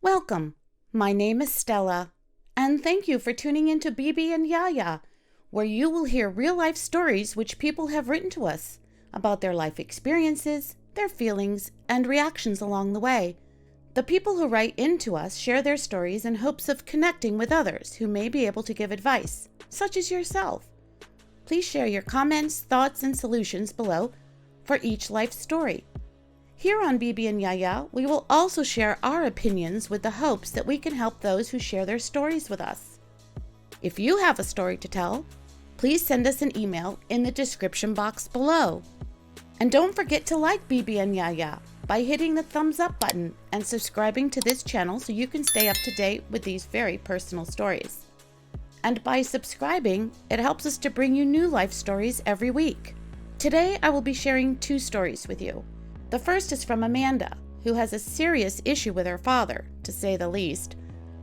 Welcome. My name is Stella, and thank you for tuning in to Bibi and Yaya, where you will hear real-life stories which people have written to us about their life experiences, their feelings, and reactions along the way. The people who write in to us share their stories in hopes of connecting with others who may be able to give advice, such as yourself. Please share your comments, thoughts, and solutions below for each life story. Here on Bibi and Yaya, we will also share our opinions with the hopes that we can help those who share their stories with us. If you have a story to tell, please send us an email in the description box below. And don't forget to like Bibi and Yaya by hitting the thumbs up button and subscribing to this channel so you can stay up to date with these very personal stories. And by subscribing, it helps us to bring you new life stories every week. Today, I will be sharing two stories with you. The first is from Amanda, who has a serious issue with her father, to say the least,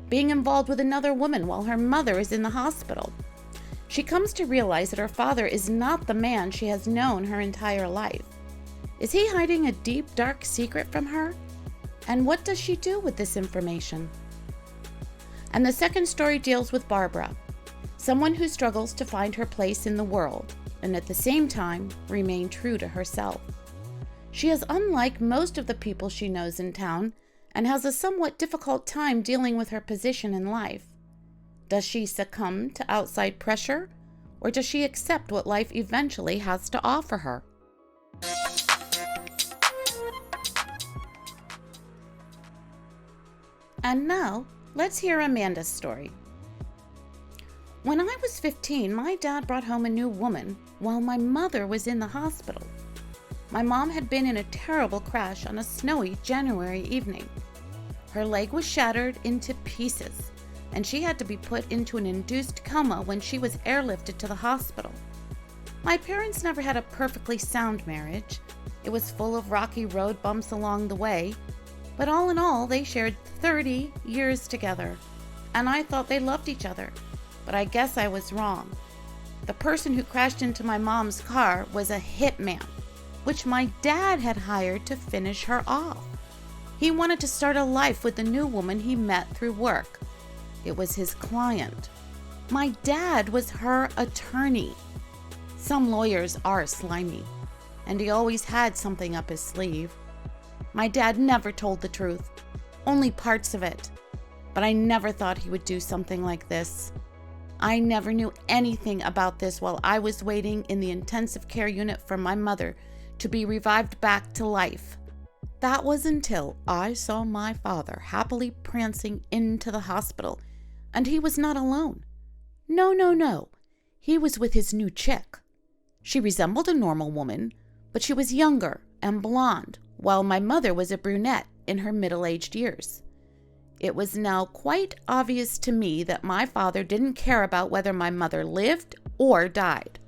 being involved with another woman while her mother is in the hospital. She comes to realize that her father is not the man she has known her entire life. Is he hiding a deep, dark secret from her? And what does she do with this information? And the second story deals with Barbara, someone who struggles to find her place in the world and at the same time remain true to herself. She is unlike most of the people she knows in town and has a somewhat difficult time dealing with her position in life. Does she succumb to outside pressure, or does she accept what life eventually has to offer her? And now, let's hear Amanda's story. When I was 15, my dad brought home a new woman while my mother was in the hospital. My mom had been in a terrible crash on a snowy January evening. Her leg was shattered into pieces, and she had to be put into an induced coma when she was airlifted to the hospital. My parents never had a perfectly sound marriage. It was full of rocky road bumps along the way, but all in all, they shared 30 years together, and I thought they loved each other, but I guess I was wrong. The person who crashed into my mom's car was a hitman, which my dad had hired to finish her off. He wanted to start a life with the new woman he met through work. It was his client. My dad was her attorney. Some lawyers are slimy, and he always had something up his sleeve. My dad never told the truth, only parts of it, but I never thought he would do something like this. I never knew anything about this while I was waiting in the intensive care unit for my mother to be revived back to life. That was until I saw my father happily prancing into the hospital, and he was not alone. No. He was with his new chick. She resembled a normal woman, but she was younger and blonde, while my mother was a brunette in her middle-aged years. It was now quite obvious to me that my father didn't care about whether my mother lived or died.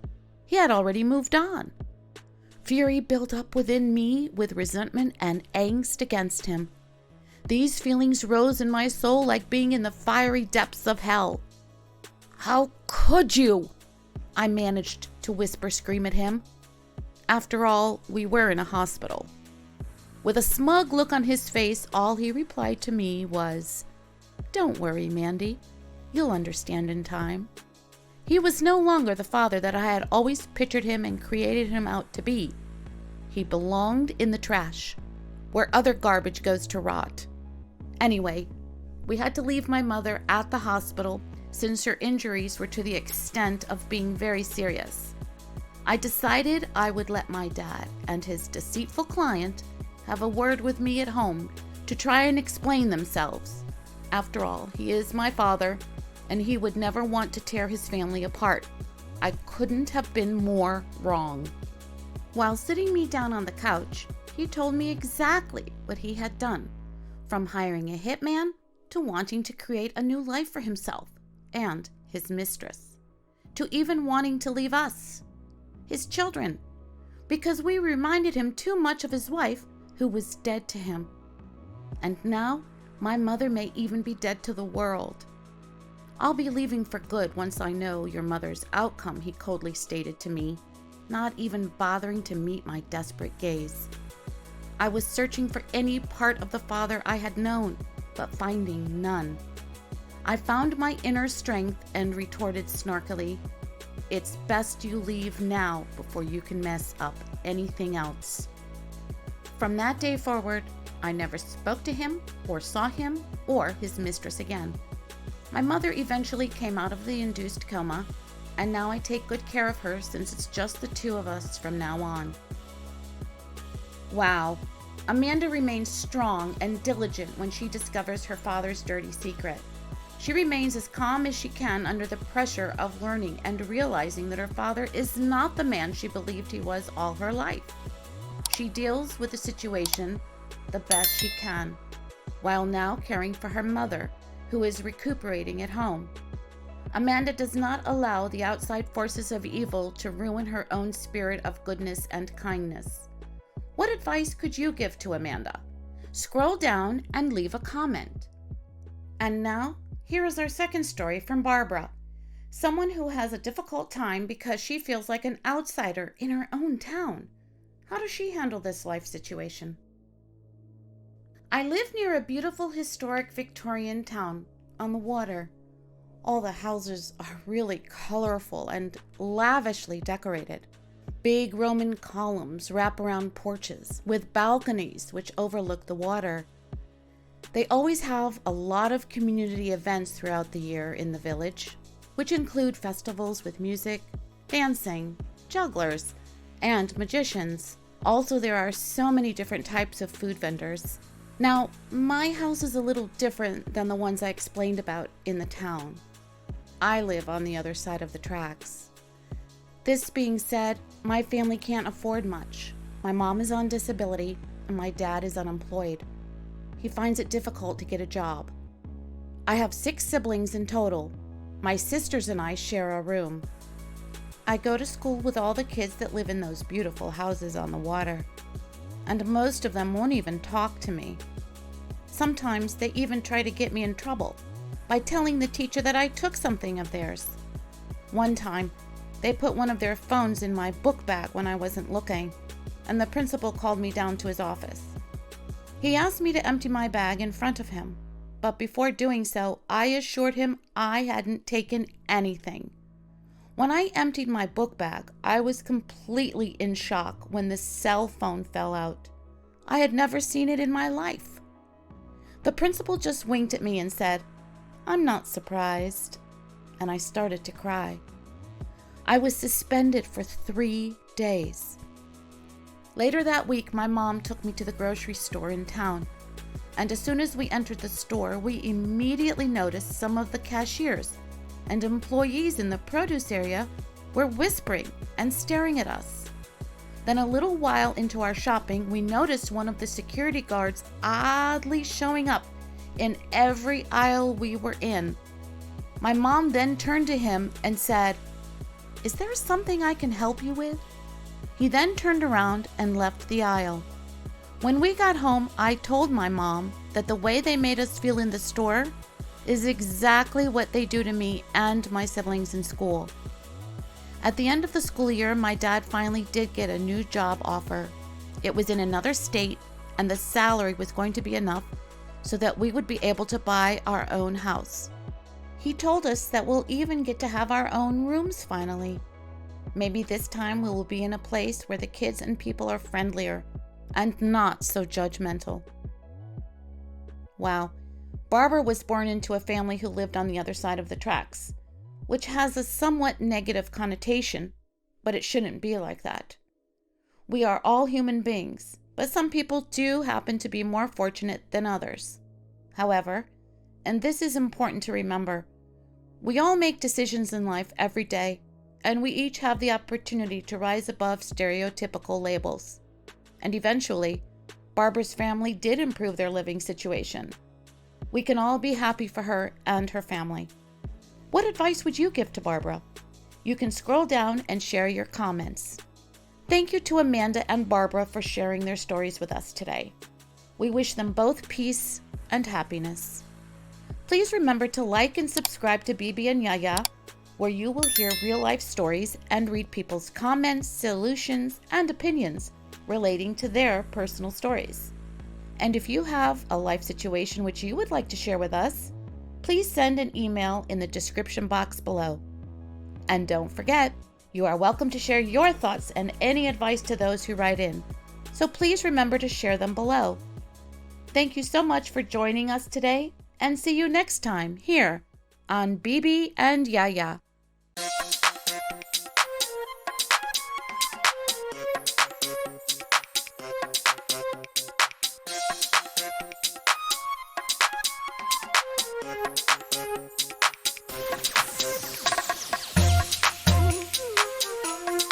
He had already moved on. Fury built up within me with resentment and angst against him. These feelings rose in my soul like being in the fiery depths of hell. "How could you?" I managed to scream at him. After all, we were in a hospital. With a smug look on his face, all he replied to me was, "Don't worry, Mandy. You'll understand in time." He was no longer the father that I had always pictured him and created him out to be. He belonged in the trash, where other garbage goes to rot. Anyway, we had to leave my mother at the hospital since her injuries were to the extent of being very serious. I decided I would let my dad and his deceitful client have a word with me at home to try and explain themselves. After all, he is my father, and he would never want to tear his family apart. I couldn't have been more wrong. While sitting me down on the couch, he told me exactly what he had done, from hiring a hitman to wanting to create a new life for himself and his mistress, to even wanting to leave us, his children, because we reminded him too much of his wife who was dead to him. And now my mother may even be dead to the world. "I'll be leaving for good once I know your mother's outcome," he coldly stated to me, not even bothering to meet my desperate gaze. I was searching for any part of the father I had known, but finding none. I found my inner strength and retorted snarkily, "It's best you leave now before you can mess up anything else." From that day forward, I never spoke to him or saw him or his mistress again. My mother eventually came out of the induced coma, and now I take good care of her since it's just the two of us from now on. Wow. Amanda remains strong and diligent when she discovers her father's dirty secret. She remains as calm as she can under the pressure of learning and realizing that her father is not the man she believed he was all her life. She deals with the situation the best she can, while now caring for her mother, who is recuperating at home. Amanda does not allow the outside forces of evil to ruin her own spirit of goodness and kindness. What advice could you give to Amanda? Scroll down and leave a comment. And now, here is our second story from Barbara, someone who has a difficult time because she feels like an outsider in her own town. How does she handle this life situation? I live near a beautiful historic Victorian town on the water. All the houses are really colorful and lavishly decorated. Big Roman columns wrap around porches with balconies which overlook the water. They always have a lot of community events throughout the year in the village, which include festivals with music, dancing, jugglers, and magicians. Also, there are so many different types of food vendors. Now, my house is a little different than the ones I explained about in the town. I live on the other side of the tracks. This being said, my family can't afford much. My mom is on disability and my dad is unemployed. He finds it difficult to get a job. I have 6 siblings in total. My sisters and I share a room. I go to school with all the kids that live in those beautiful houses on the water, and most of them won't even talk to me. Sometimes they even try to get me in trouble by telling the teacher that I took something of theirs. One time, they put one of their phones in my book bag when I wasn't looking, and the principal called me down to his office. He asked me to empty my bag in front of him, but before doing so, I assured him I hadn't taken anything. When I emptied my book bag, I was completely in shock when the cell phone fell out. I had never seen it in my life. The principal just winked at me and said, "I'm not surprised," and I started to cry. I was suspended for 3 days. Later that week, my mom took me to the grocery store in town, and as soon as we entered the store, we immediately noticed some of the cashiers and employees in the produce area were whispering and staring at us. Then a little while into our shopping, we noticed one of the security guards oddly showing up in every aisle we were in. My mom then turned to him and said, "Is there something I can help you with?" He then turned around and left the aisle. When we got home, I told my mom that the way they made us feel in the store is exactly what they do to me and my siblings in school. At the end of the school year, my dad finally did get a new job offer. It was in another state, and the salary was going to be enough so that we would be able to buy our own house. He told us that we'll even get to have our own rooms finally. Maybe this time we will be in a place where the kids and people are friendlier and not so judgmental. Wow. Barbara was born into a family who lived on the other side of the tracks, which has a somewhat negative connotation, but it shouldn't be like that. We are all human beings, but some people do happen to be more fortunate than others. However, and this is important to remember, we all make decisions in life every day, and we each have the opportunity to rise above stereotypical labels. And eventually, Barbara's family did improve their living situation. We can all be happy for her and her family. What advice would you give to Barbara? You can scroll down and share your comments. Thank you to Amanda and Barbara for sharing their stories with us today. We wish them both peace and happiness. Please remember to like and subscribe to Bibi and Yaya, where you will hear real-life stories and read people's comments, solutions, and opinions relating to their personal stories. And if you have a life situation which you would like to share with us, please send an email in the description box below. And don't forget, you are welcome to share your thoughts and any advice to those who write in. So please remember to share them below. Thank you so much for joining us today, and see you next time here on Bibi and Yaya.